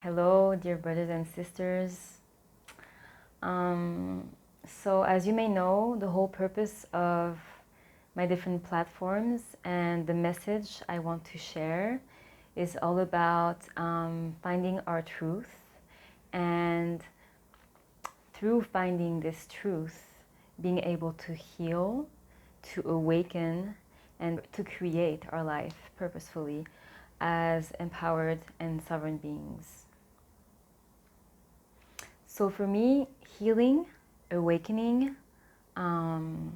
Hello, dear brothers and sisters. So, as you may know, the whole purpose of my different platforms and the message I want to share is all about finding our truth, and through finding this truth, being able to heal, to awaken, and to create our life purposefully as empowered and sovereign beings. So for me, healing, awakening, and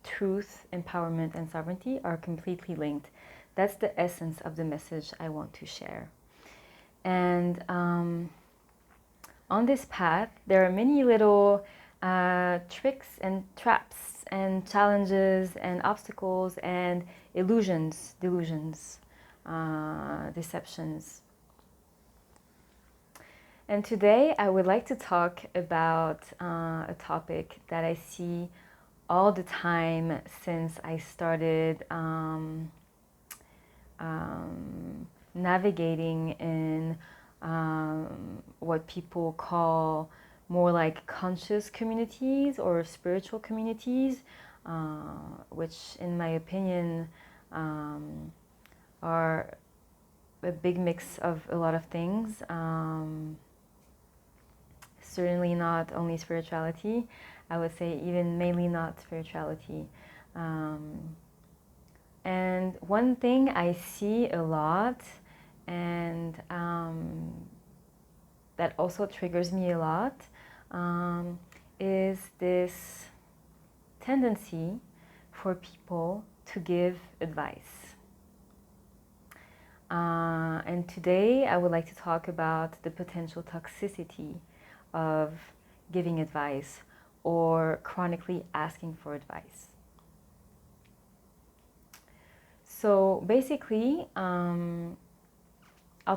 truth, empowerment, and sovereignty are completely linked. That's the essence of the message I want to share. And on this path, there are many little tricks and traps and challenges and obstacles and illusions, delusions, deceptions. And today I would like to talk about a topic that I see all the time since I started navigating in what people call more like conscious communities or spiritual communities, which in my opinion are a big mix of a lot of things. Certainly not only spirituality, I would say even mainly not spirituality. And one thing I see a lot, and that also triggers me a lot, is this tendency for people to give advice. And today I would like to talk about the potential toxicity of giving advice or chronically asking for advice. So basically, I'll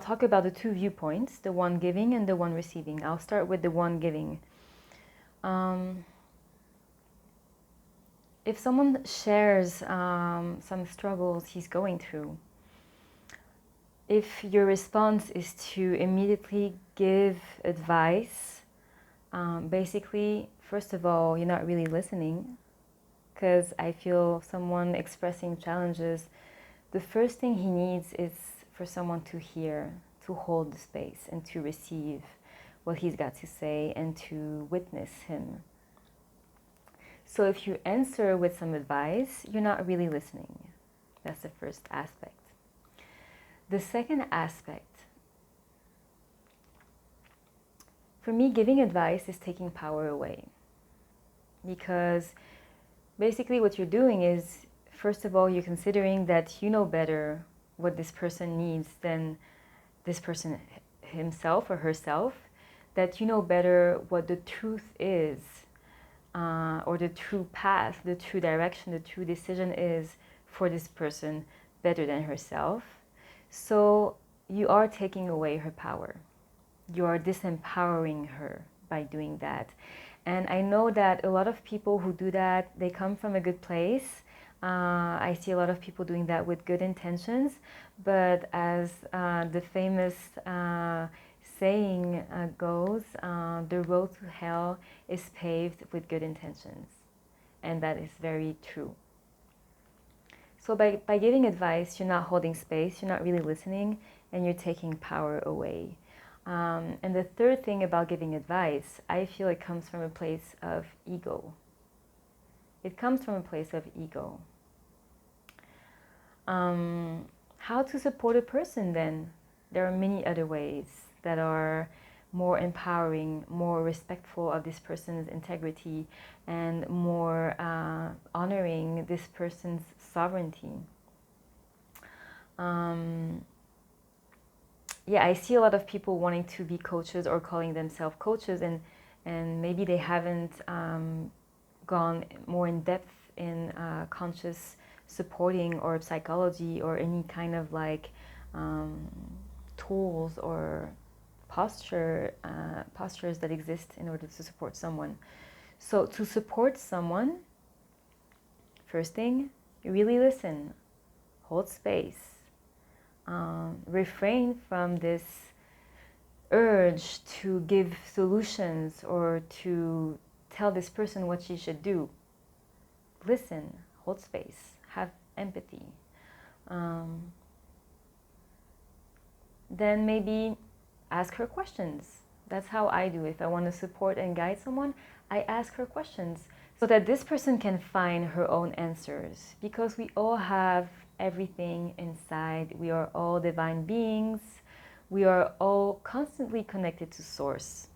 talk about the two viewpoints, the one giving and the one receiving. I'll start with the one giving. If someone shares some struggles he's going through, if your response is to immediately give advice, basically, first of all, you're not really listening, because I feel someone expressing challenges, the first thing he needs is for someone to hear, to hold the space, and to receive what he's got to say and to witness him. So if you answer with some advice, you're not really listening. That's the first aspect. The second aspect, for me, giving advice is taking power away. Because basically what you're doing is, first of all, you're considering that you know better what this person needs than this person himself or herself, that you know better what the truth is, or the true path, the true direction, the true decision is for this person better than herself. So you are taking away her power. You are disempowering her by doing that. And I know that a lot of people who do that, they come from a good place. I see a lot of people doing that with good intentions, but as the famous saying goes, the road to hell is paved with good intentions. And that is very true. So by giving advice, you're not holding space, you're not really listening, and you're taking power away. And the third thing about giving advice, I feel it comes from a place of ego. It comes from a place of ego. How to support a person then? There are many other ways that are more empowering, more respectful of this person's integrity, and more honoring this person's sovereignty. Yeah, I see a lot of people wanting to be coaches or calling themselves coaches, and maybe they haven't gone more in depth in conscious supporting or psychology or any kind of like tools or postures that exist in order to support someone. So to support someone, first thing, you really listen, hold space, refrain from this urge to give solutions or to tell this person what she should do. Listen, hold space, have empathy. Then maybe ask her questions. That's how I do. If I want to support and guide someone, I ask her questions so that this person can find her own answers, because we all have everything inside. We are all divine beings. We are all constantly connected to source,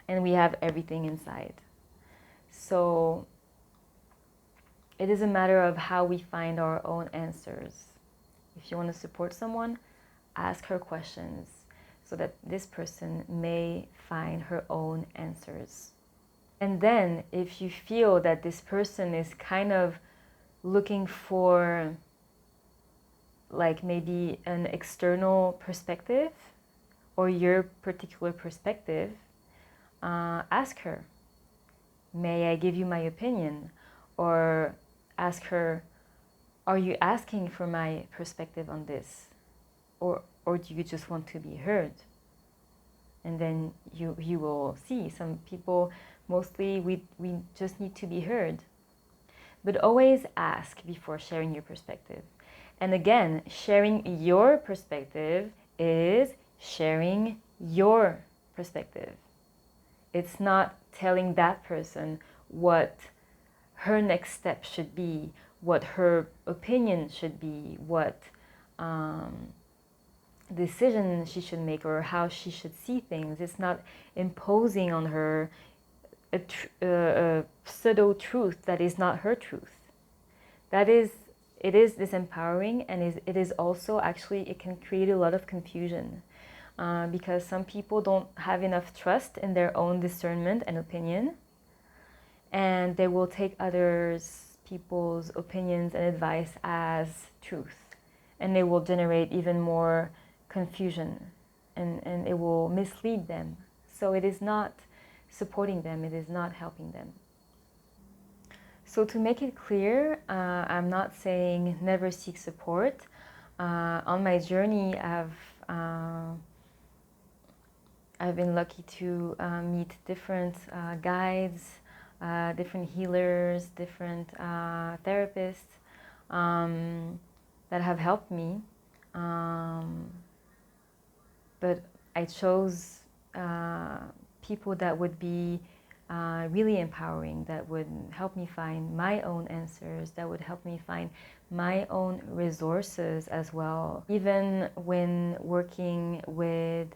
and we have everything inside. So it is a matter of how we find our own answers. If you want to support someone, ask her questions so that this person may find her own answers. And then if you feel that this person is kind of looking for like maybe an external perspective or your particular perspective, ask her, may I give you my opinion? Or ask her, are you asking for my perspective on this? Or do you just want to be heard? And then you will see some people, mostly we just need to be heard. But always ask before sharing your perspective. And again, sharing your perspective is sharing your perspective. It's not telling that person what her next step should be, what her opinion should be, what decision she should make, or how she should see things. It's not imposing on her a pseudo truth that is not her truth. It is disempowering, and it is also actually, it can create a lot of confusion because some people don't have enough trust in their own discernment and opinion, and they will take others people's opinions and advice as truth, and they will generate even more confusion, and it will mislead them. So it is not supporting them, it is not helping them. So to make it clear, I'm not saying never seek support. On my journey, I've been lucky to meet different guides, different healers, different therapists that have helped me. But I chose people that would be really empowering, that would help me find my own answers, that would help me find my own resources as well. Even when working with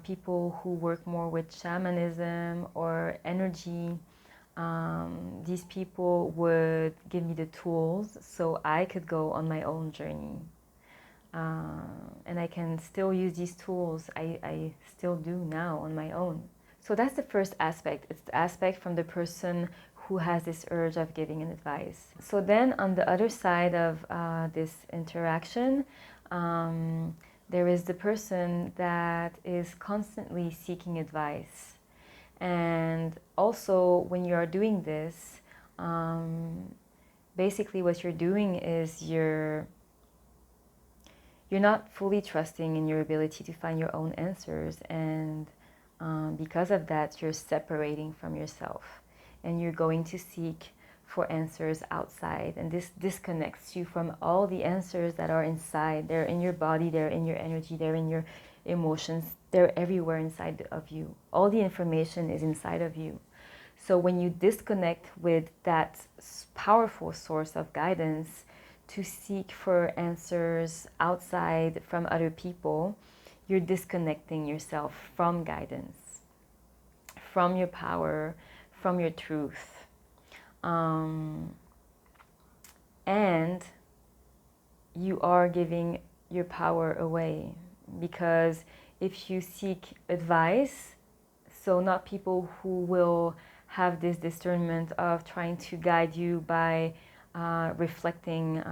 people who work more with shamanism or energy, these people would give me the tools so I could go on my own journey. And I can still use these tools. I still do now on my own. So that's the first aspect. It's the aspect from the person who has this urge of giving an advice. So then on the other side of this interaction, there is the person that is constantly seeking advice. And also when you are doing this, basically what you're doing is you're not fully trusting in your ability to find your own answers, and because of that, you're separating from yourself, and you're going to seek for answers outside, and this disconnects you from all the answers that are inside. They're in your body, they're in your energy, they're in your emotions, they're everywhere inside of you. All the information is inside of you. So when you disconnect with that powerful source of guidance to seek for answers outside from other people, you're disconnecting yourself from guidance, from your power, from your truth. And you are giving your power away, because if you seek advice, so not people who will have this discernment of trying to guide you by reflecting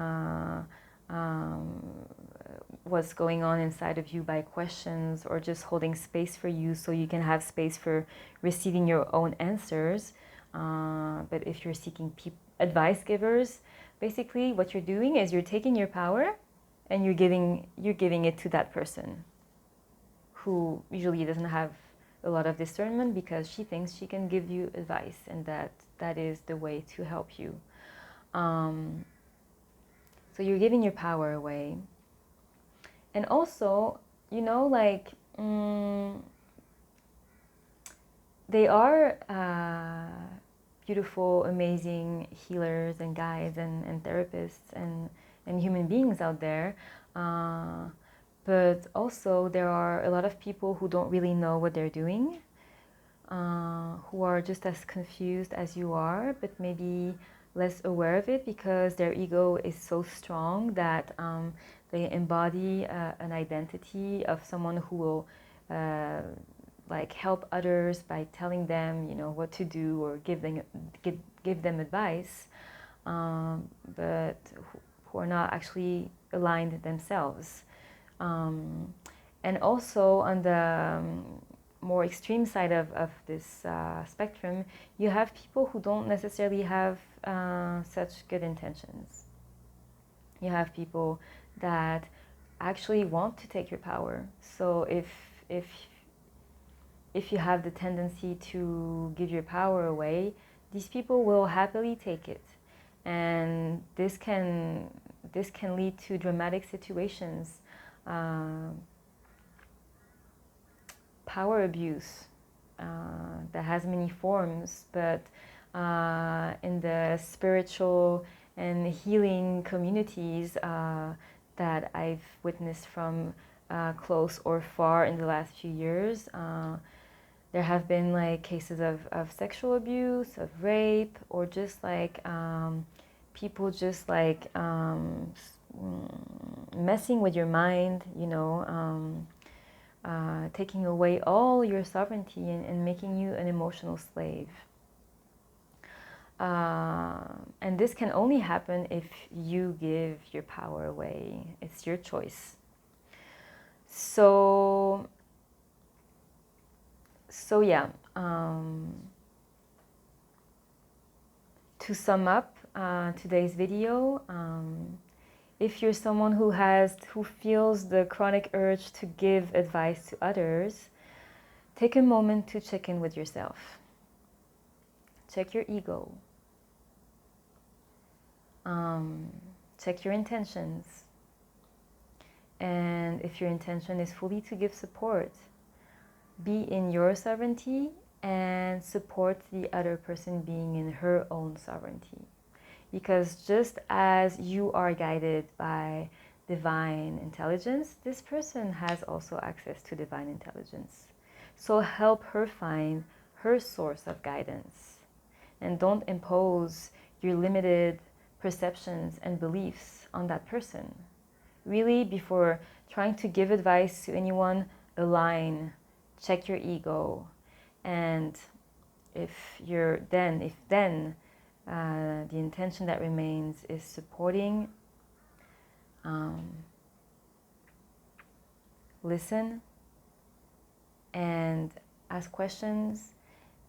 what's going on inside of you by questions, or just holding space for you so you can have space for receiving your own answers. But if you're seeking advice givers, basically what you're doing is you're taking your power and you're giving it to that person who usually doesn't have a lot of discernment because she thinks she can give you advice, and that is the way to help you. So you're giving your power away. And also, you know, like, they are beautiful, amazing healers and guides and therapists and human beings out there. But also there are a lot of people who don't really know what they're doing, who are just as confused as you are, but maybe less aware of it because their ego is so strong that they embody an identity of someone who will like help others by telling them, you know, what to do or give them advice, but who are not actually aligned themselves. And also on the more extreme side of this spectrum, you have people who don't necessarily have such good intentions. You have people that actually want to take your power. So if you have the tendency to give your power away, these people will happily take it, and this can lead to dramatic situations. Power abuse that has many forms, but in the spiritual and healing communities that I've witnessed from close or far in the last few years, there have been like cases of sexual abuse, of rape, or just like people just like messing with your mind, you know, taking away all your sovereignty and making you an emotional slave. And this can only happen if you give your power away. It's your choice. So yeah, to sum up today's video, if you're someone who feels the chronic urge to give advice to others, take a moment to check in with yourself. Check your ego. Check your intentions. And if your intention is fully to give support, be in your sovereignty and support the other person being in her own sovereignty. Because just as you are guided by divine intelligence, this person has also access to divine intelligence. So help her find her source of guidance. And don't impose your limited perceptions and beliefs on that person. Really, before trying to give advice to anyone, align, check your ego, and if then the intention that remains is supporting, listen and ask questions.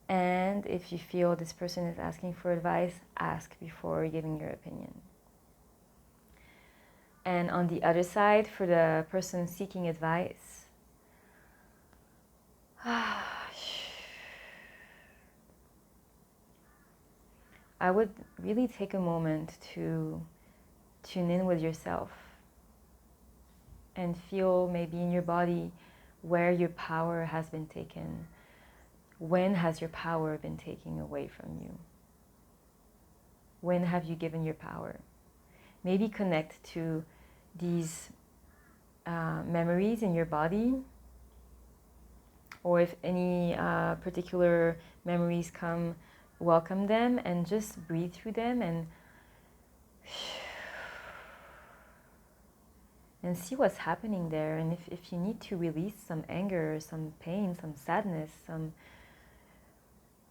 And if you feel this person is asking for advice, ask before giving your opinion. And on the other side, for the person seeking advice, I would really take a moment to tune in with yourself and feel maybe in your body where your power has been taken. When has your power been taken away from you? When have you given your power? Maybe connect to these memories in your body, or if any particular memories come, welcome them and just breathe through them and see what's happening there. And if you need to release some anger, some pain, some sadness, some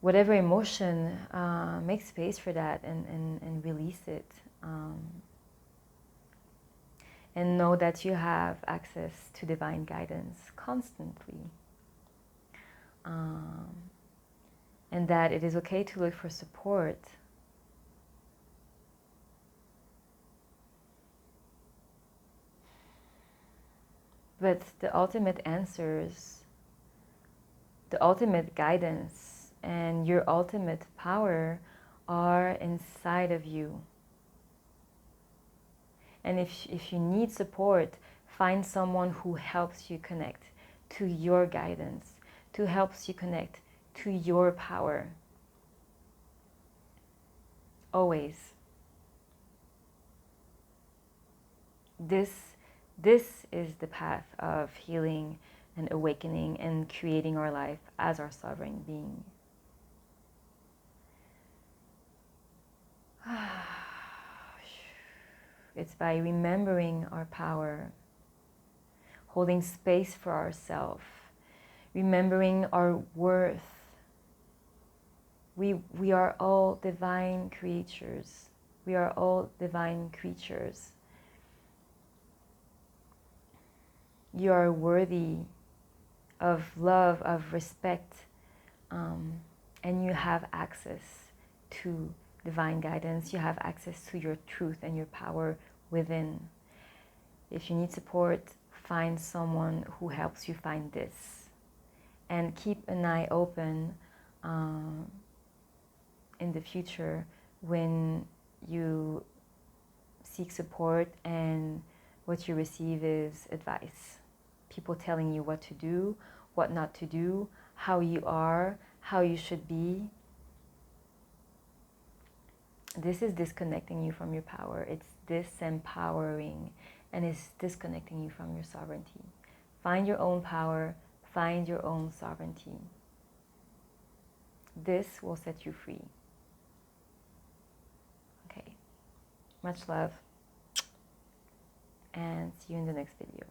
whatever emotion, make space for that and release it. And know that you have access to divine guidance constantly. And and that it is okay to look for support. But the ultimate answers, the ultimate guidance, and your ultimate power are inside of you. And if you need support, find someone who helps you connect to your guidance, who helps you connect to your power. Always. This is the path of healing and awakening and creating our life as our sovereign being. It's by remembering our power, holding space for ourselves, remembering our worth. We are all divine creatures. We are all divine creatures. You are worthy of love, of respect, and you have access to divine guidance. You have access to your truth and your power within. If you need support, find someone who helps you find this. And keep an eye open in the future when you seek support and what you receive is advice. People telling you what to do, what not to do, how you are, how you should be. This is disconnecting you from your power. It's disempowering, and it's disconnecting you from your sovereignty. Find your own power, find your own sovereignty. This will set you free. Okay, much love, and see you in the next video.